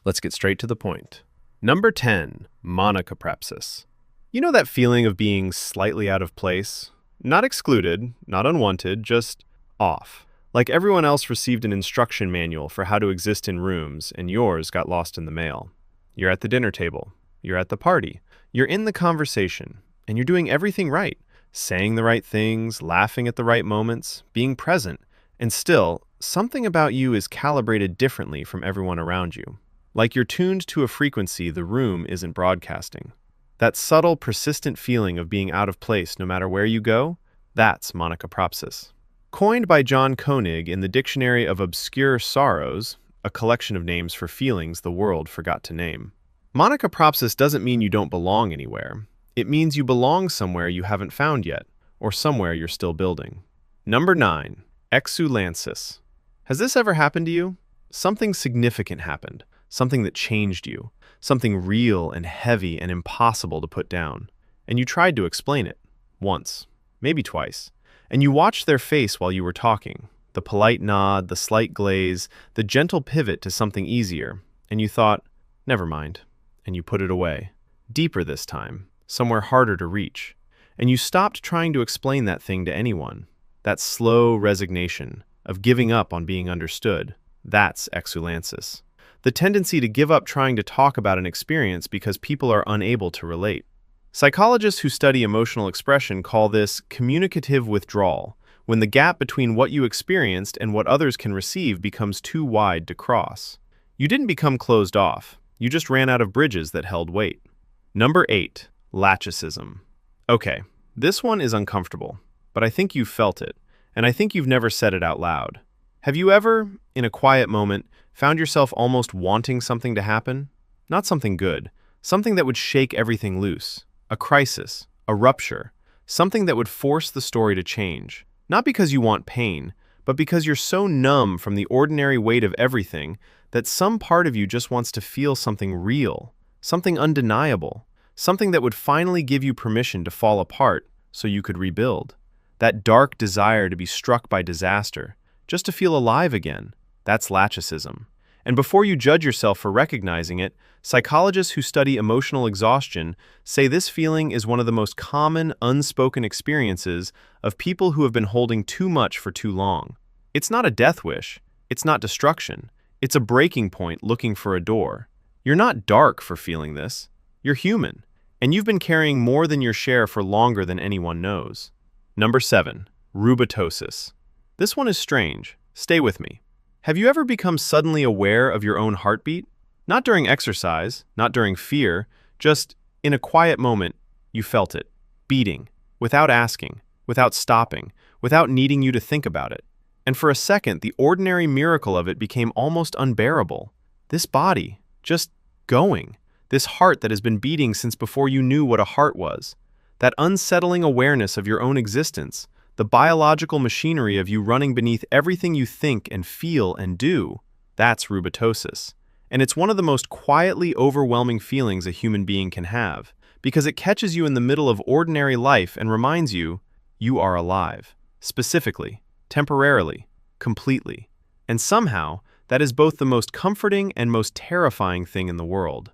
Let's get straight to the point. Number 10, Monachopsis. You know that feeling of being slightly out of place? Not excluded, not unwanted, just off. Like everyone else received an instruction manual for how to exist in rooms, and yours got lost in the mail. You're at the dinner table. You're at the party. You're in the conversation, and you're doing everything right. Saying the right things, laughing at the right moments, being present, and still, something about you is calibrated differently from everyone around you. Like you're tuned to a frequency the room isn't broadcasting. That subtle, persistent feeling of being out of place no matter where you go, that's Monachopsis. Coined by John Koenig in the Dictionary of Obscure Sorrows, a collection of names for feelings the world forgot to name. Monachopsis doesn't mean you don't belong anywhere. It means you belong somewhere you haven't found yet, or somewhere you're still building. Number 9, Exulansis. Has this ever happened to you? Something significant happened, something that changed you, something real and heavy and impossible to put down. And you tried to explain it. Once, maybe twice. And you watched their face while you were talking. The polite nod, the slight glaze, the gentle pivot to something easier. And you thought, never mind. And you put it away. Deeper this time, somewhere harder to reach. And you stopped trying to explain that thing to anyone. That slow resignation of giving up on being understood. That's Exulansis. The tendency to give up trying to talk about an experience because people are unable to relate. Psychologists who study emotional expression call this communicative withdrawal, when the gap between what you experienced and what others can receive becomes too wide to cross. You didn't become closed off. You just ran out of bridges that held weight. Number 8, Lachesism. Okay, this one is uncomfortable, but I think you've felt it, and I think you've never said it out loud. Have you ever, in a quiet moment, found yourself almost wanting something to happen? Not something good, something that would shake everything loose. A crisis, a rupture, something that would force the story to change. Not because you want pain, but because you're so numb from the ordinary weight of everything that some part of you just wants to feel something real, something undeniable, something that would finally give you permission to fall apart so you could rebuild. That dark desire to be struck by disaster, just to feel alive again. That's Lachesism. And before you judge yourself for recognizing it, psychologists who study emotional exhaustion say this feeling is one of the most common, unspoken experiences of people who have been holding too much for too long. It's not a death wish. It's not destruction. It's a breaking point looking for a door. You're not dark for feeling this. You're human. And you've been carrying more than your share for longer than anyone knows. Number 7, Rubatosis. This one is strange. Stay with me. Have you ever become suddenly aware of your own heartbeat? Not during exercise, not during fear, just in a quiet moment, you felt it, beating, without asking, without stopping, without needing you to think about it. And for a second, the ordinary miracle of it became almost unbearable. This body, just going. This heart that has been beating since before you knew what a heart was. That unsettling awareness of your own existence, the biological machinery of you running beneath everything you think and feel and do, that's Rubatosis. And it's one of the most quietly overwhelming feelings a human being can have, because it catches you in the middle of ordinary life and reminds you, you are alive. Specifically, temporarily, completely. And somehow, that is both the most comforting and most terrifying thing in the world.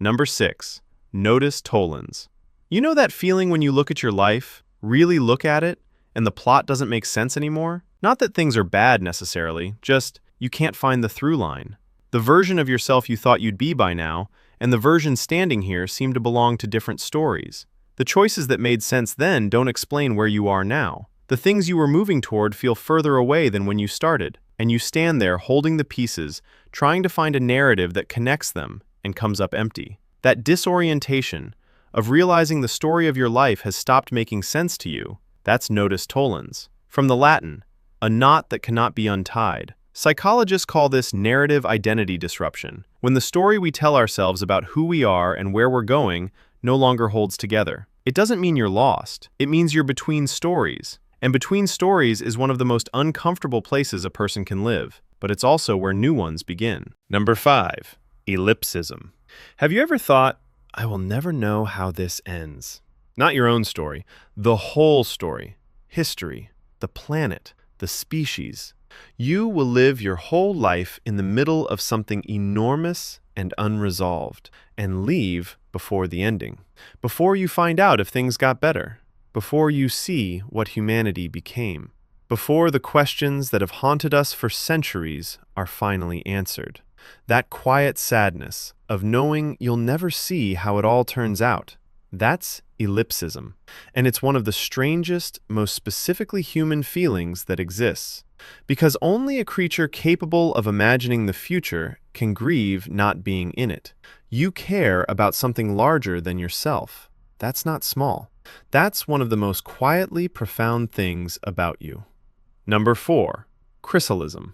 Number 6, Nodus Tollens. You know that feeling when you look at your life, really look at it, and the plot doesn't make sense anymore? Not that things are bad necessarily, just you can't find the through line. The version of yourself you thought you'd be by now, and the version standing here seem to belong to different stories. The choices that made sense then don't explain where you are now. The things you were moving toward feel further away than when you started, and you stand there holding the pieces, trying to find a narrative that connects them and comes up empty. That disorientation of realizing the story of your life has stopped making sense to you, that's Nodus Tollens. From the Latin, a knot that cannot be untied. Psychologists call this narrative identity disruption, when the story we tell ourselves about who we are and where we're going no longer holds together. It doesn't mean you're lost. It means you're between stories. And between stories is one of the most uncomfortable places a person can live, but it's also where new ones begin. Number 5, Ellipsism. Have you ever thought, I will never know how this ends? Not your own story, the whole story, history, the planet, the species. You will live your whole life in the middle of something enormous and unresolved, and leave before the ending, before you find out if things got better, before you see what humanity became, before the questions that have haunted us for centuries are finally answered. That quiet sadness of knowing you'll never see how it all turns out, that's ellipsism, and it's one of the strangest, most specifically human feelings that exists, because only a creature capable of imagining the future can grieve not being in it. You care about something larger than yourself. That's not small. That's one of the most quietly profound things about you. Number 4, Chrysalism.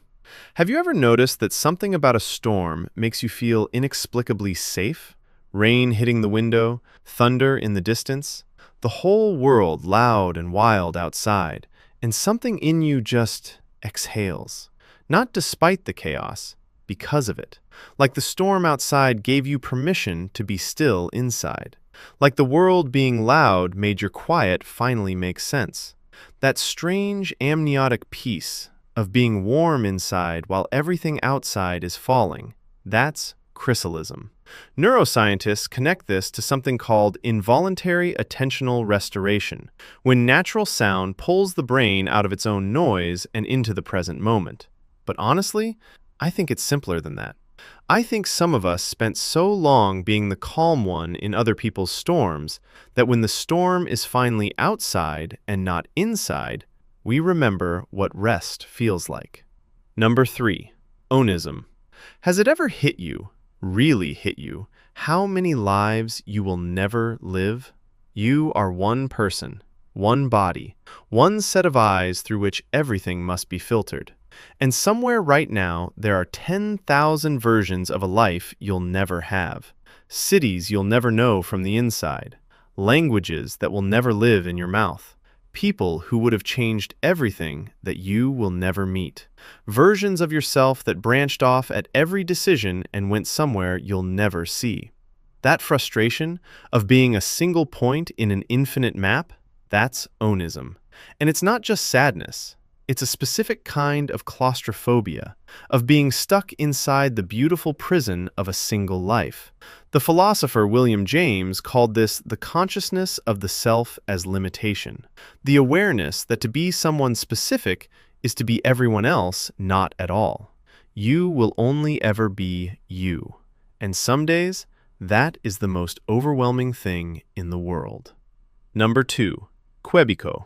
Have you ever noticed that something about a storm makes you feel inexplicably safe? Rain hitting the window, thunder in the distance, the whole world loud and wild outside, and something in you just exhales. Not despite the chaos, because of it. Like the storm outside gave you permission to be still inside. Like the world being loud made your quiet finally make sense. That strange amniotic peace of being warm inside while everything outside is falling, that's Chrysalism. Neuroscientists connect this to something called involuntary attentional restoration, when natural sound pulls the brain out of its own noise and into the present moment. But honestly, I think it's simpler than that. I think some of us spent so long being the calm one in other people's storms that when the storm is finally outside and not inside, we remember what rest feels like. Number 3, Onism. Has it ever hit you, really hit you, how many lives you will never live? You are one person, one body, one set of eyes through which everything must be filtered. And somewhere right now, there are 10,000 versions of a life you'll never have, cities you'll never know from the inside, languages that will never live in your mouth, people who would have changed everything that you will never meet, versions of yourself that branched off at every decision and went somewhere you'll never see. That frustration of being a single point in an infinite map, that's Onism. And it's not just sadness. It's a specific kind of claustrophobia, of being stuck inside the beautiful prison of a single life. The philosopher William James called this the consciousness of the self as limitation, the awareness that to be someone specific is to be everyone else not at all. You will only ever be you. And some days, that is the most overwhelming thing in the world. Number 2, Kuebiko.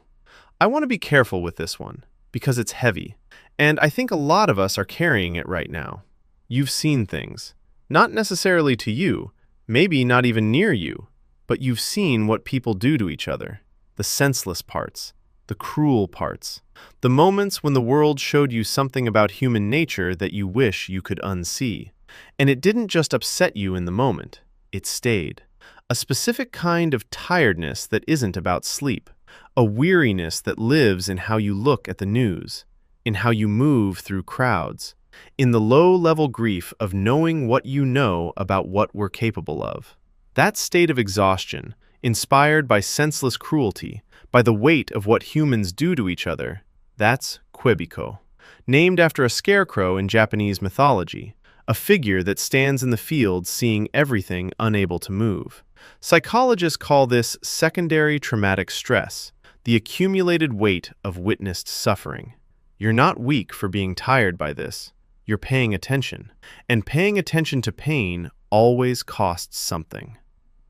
I want to be careful with this one, because it's heavy, and I think a lot of us are carrying it right now. You've seen things, not necessarily to you, maybe not even near you, but you've seen what people do to each other, the senseless parts, the cruel parts, the moments when the world showed you something about human nature that you wish you could unsee. And it didn't just upset you in the moment, it stayed. A specific kind of tiredness that isn't about sleep. A weariness that lives in how you look at the news, in how you move through crowds, in the low-level grief of knowing what you know about what we're capable of. That state of exhaustion, inspired by senseless cruelty, by the weight of what humans do to each other, that's Kuebiko, named after a scarecrow in Japanese mythology, a figure that stands in the field seeing everything unable to move. Psychologists call this secondary traumatic stress, the accumulated weight of witnessed suffering. You're not weak for being tired by this. You're paying attention. And paying attention to pain always costs something.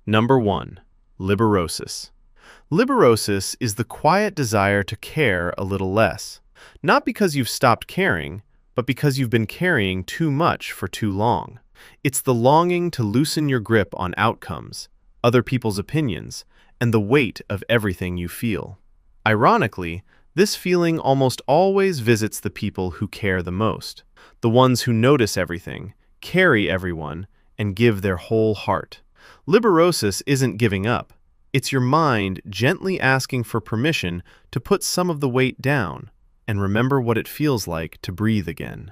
Number 1, Liberosis. Liberosis is the quiet desire to care a little less. Not because you've stopped caring, but because you've been carrying too much for too long. It's the longing to loosen your grip on outcomes, other people's opinions, and the weight of everything you feel. Ironically, this feeling almost always visits the people who care the most, the ones who notice everything, carry everyone, and give their whole heart. Liberosis isn't giving up. It's your mind gently asking for permission to put some of the weight down and remember what it feels like to breathe again.